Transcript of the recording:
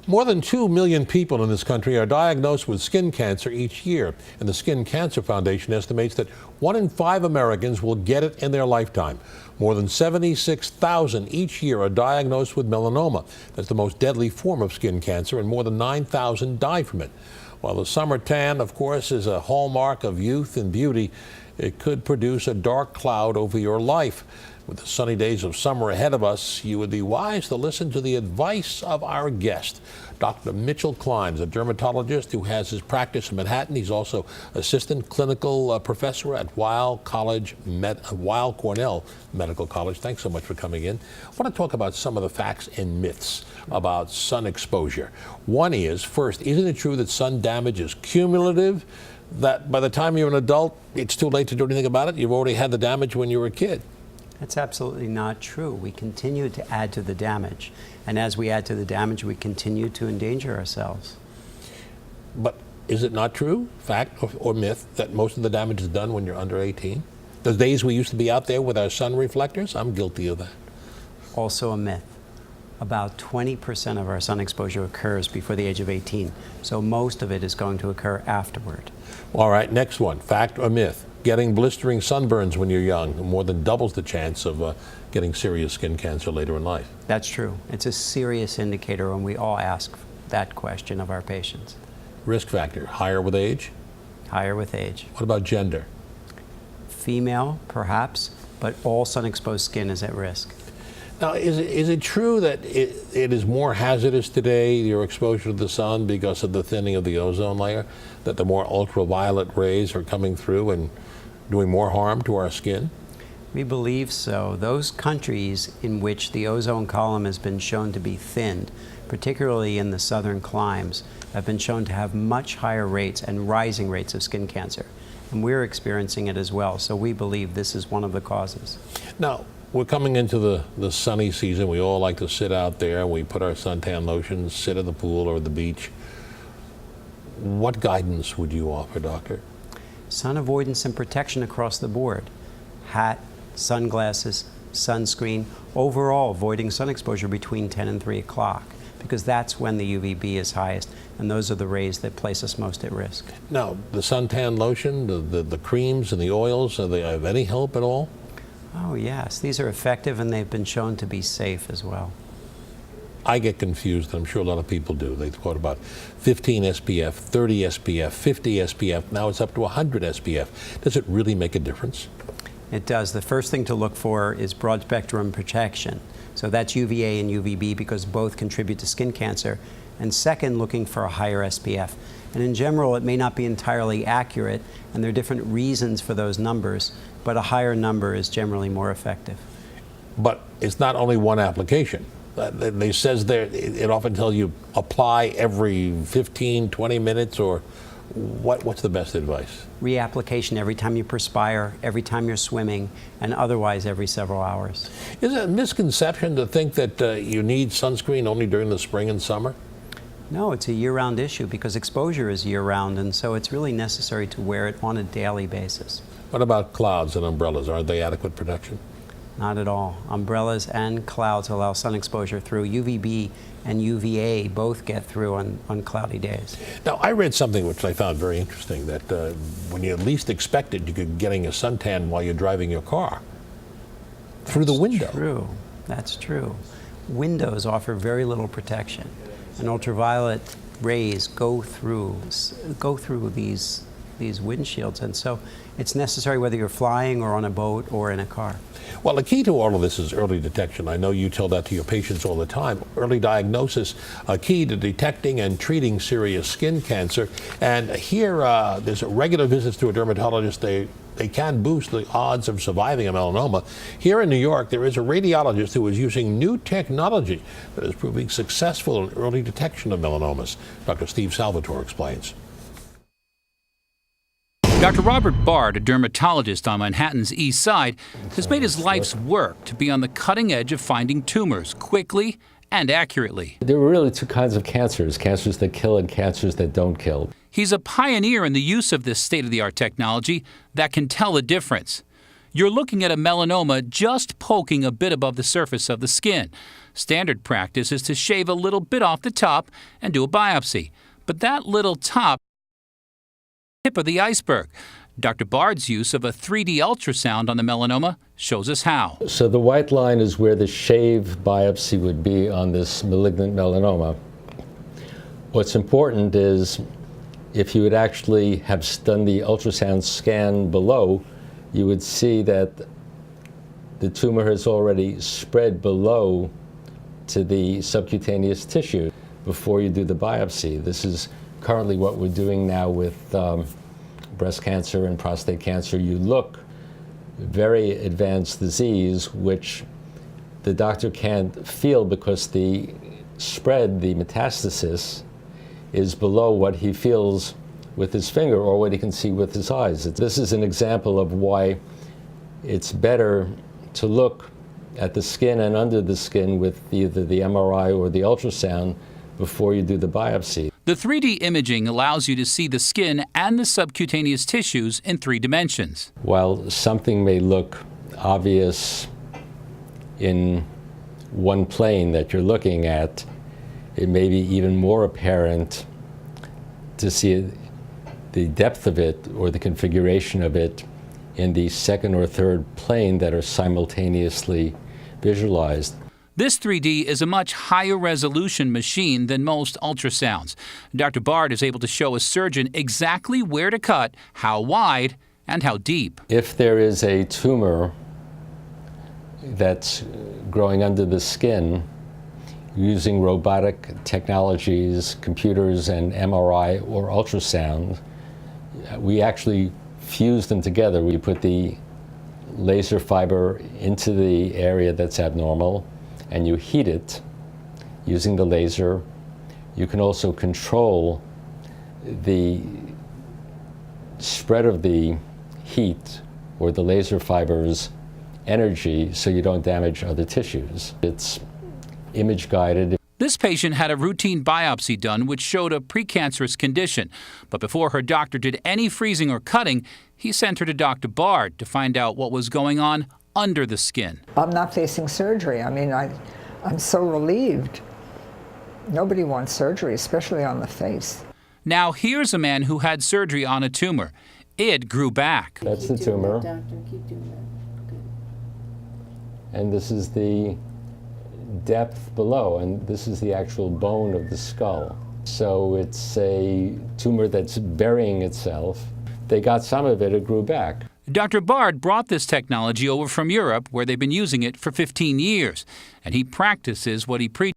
More tsun 2 million people in this country are diagnosed with skin cancer each year, and the Skin Cancer Foundation estimates that 1 in 5 Americans will get it in their lifetime. More than 76,000 each year are diagnosed with melanoma. That's the most deadly form of skin cancer, and more than 9,000 die from it. While the summer tan, of course, is a hallmark of youth and beauty, it could produce a dark cloud over your life. With the sunny days of summer ahead of us, you would be wise to listen to the advice of our guest, Dr. Mitchell Klein, a dermatologist who has his practice in Manhattan. He's also assistant clinical professor at Weill Cornell Medical College. Thanks so much for coming in. I want to talk about some of the facts and myths about sun exposure. One is, first, isn't it true that sun damage is cumulative? That by the time you're an adult, it's too late to do anything about it? You've already had the damage when you were a kid. That's absolutely not true. We continue to add to the damage. And as we add to the damage, we continue to endanger ourselves. But is it not true, fact or myth, that most of the damage is done when you're under 18? The days we used to be out there with our sun reflectors, I'm guilty of that. Also a myth. About 20% of our sun exposure occurs before the age of 18. So most of it is going to occur afterward. All right, next one, fact or myth? Getting blistering sunburns when you're young more than doubles the chance of getting serious skin cancer later in life. That's true. It's a serious indicator when we all ask that question of our patients. Risk factor, higher with age? Higher with age. What about gender? Female, perhaps, but all sun-exposed skin is at risk. Now, is it true that it is more hazardous today, your exposure to the sun, because of the thinning of the ozone layer, that the more ultraviolet rays are coming through and doing more harm to our skin? We believe so. Those countries in which the ozone column has been shown to be thinned, particularly in the southern climes, have been shown to have much higher rates and rising rates of skin cancer. And we're experiencing it as well, so we believe this is one of the causes. Now, we're coming into the sunny season. We all like to sit out there. We put our suntan lotions, sit at the pool or the beach. What guidance would you offer, doctor? Sun avoidance and protection across the board. Hat, sunglasses, sunscreen, overall avoiding sun exposure between 10 and 3 o'clock, because that's when the UVB is highest, and those are the rays that place us most at risk. Now, the suntan lotion, the creams and the oils, are they of any help at all? Oh yes, these are effective and they've been shown to be safe as well. I get confused, and I'm sure a lot of people do. They quote about 15 SPF, 30 SPF, 50 SPF, now it's up to 100 SPF. Does it really make a difference? It does. The first thing to look for is broad spectrum protection. So that's UVA and UVB because both contribute to skin cancer. And second, looking for a higher SPF. And in general, it may not be entirely accurate, and there are different reasons for those numbers, but a higher number is generally more effective. But it's not only one application. They says there, it often tells you apply every 15, 20 minutes, or what's the best advice? Reapplication every time you perspire, every time you're swimming, and otherwise every several hours. Is it a misconception to think that you need sunscreen only during the spring and summer? No, it's a year-round issue because exposure is year-round, and so it's really necessary to wear it on a daily basis. What about clouds and umbrellas? Aren't they adequate protection? Not at all. Umbrellas and clouds allow sun exposure through. UVB and UVA both get through on cloudy days. Now, I read something which I found very interesting, that when you least expect it, you could be getting a suntan while you're driving your car through the window. True. That's true. Windows offer very little protection, and ultraviolet rays go through these windshields, and so it's necessary whether you're flying or on a boat or in a car. Well, the key to all of this is early detection. I know you tell that to your patients all the time. Early diagnosis, a key to detecting and treating serious skin cancer. And here, there's regular visits to a dermatologist. They can boost the odds of surviving a melanoma. Here in New York, there is a radiologist who is using new technology that is proving successful in early detection of melanomas. Dr. Steve Salvatore explains. Dr. Robert Bard, a dermatologist on Manhattan's East Side, has made his life's work to be on the cutting edge of finding tumors quickly and accurately. There are really two kinds of cancers that kill and cancers that don't kill. He's a pioneer in the use of this state-of-the-art technology that can tell the difference. You're looking at a melanoma just poking a bit above the surface of the skin. Standard practice is to shave a little bit off the top and do a biopsy. But that little top tip of the iceberg. Dr. Bard's use of a 3D ultrasound on the melanoma shows us how. So the white line is where the shave biopsy would be on this malignant melanoma. What's important is if you would actually have done the ultrasound scan below, you would see that the tumor has already spread below to the subcutaneous tissue before you do the biopsy. This is currently what we're doing now with breast cancer and prostate cancer. You look very advanced disease, which the doctor can't feel because the spread, the metastasis, is below what he feels with his finger or what he can see with his eyes. This is an example of why it's better to look at the skin and under the skin with either the MRI or the ultrasound before you do the biopsy. The 3D imaging allows you to see the skin and the subcutaneous tissues in 3 dimensions. While something may look obvious in one plane that you're looking at, it may be even more apparent to see the depth of it or the configuration of it in the second or third plane that are simultaneously visualized. This 3D is a much higher resolution machine than most ultrasounds. Dr. Bard is able to show a surgeon exactly where to cut, how wide, and how deep. If there is a tumor that's growing under the skin, using robotic technologies, computers and MRI or ultrasound, we actually fuse them together. We put the laser fiber into the area that's abnormal and you heat it using the laser. You can also control the spread of the heat or the laser fiber's energy so you don't damage other tissues. It's image guided. This patient had a routine biopsy done which showed a precancerous condition. But before her doctor did any freezing or cutting, he sent her to Dr. Bard to find out what was going on under the skin. I'm not facing surgery. I mean, I'm so relieved. Nobody wants surgery, especially on the face. Now here's a man who had surgery on a tumor. It grew back. That's the tumor. Doctor, keep doing that. Good. And this is the depth below, and this is the actual bone of the skull. So it's a tumor that's burying itself. They got some of it, it grew back. Dr. Bard brought this technology over from Europe, where they've been using it for 15 years, and he practices what he preaches.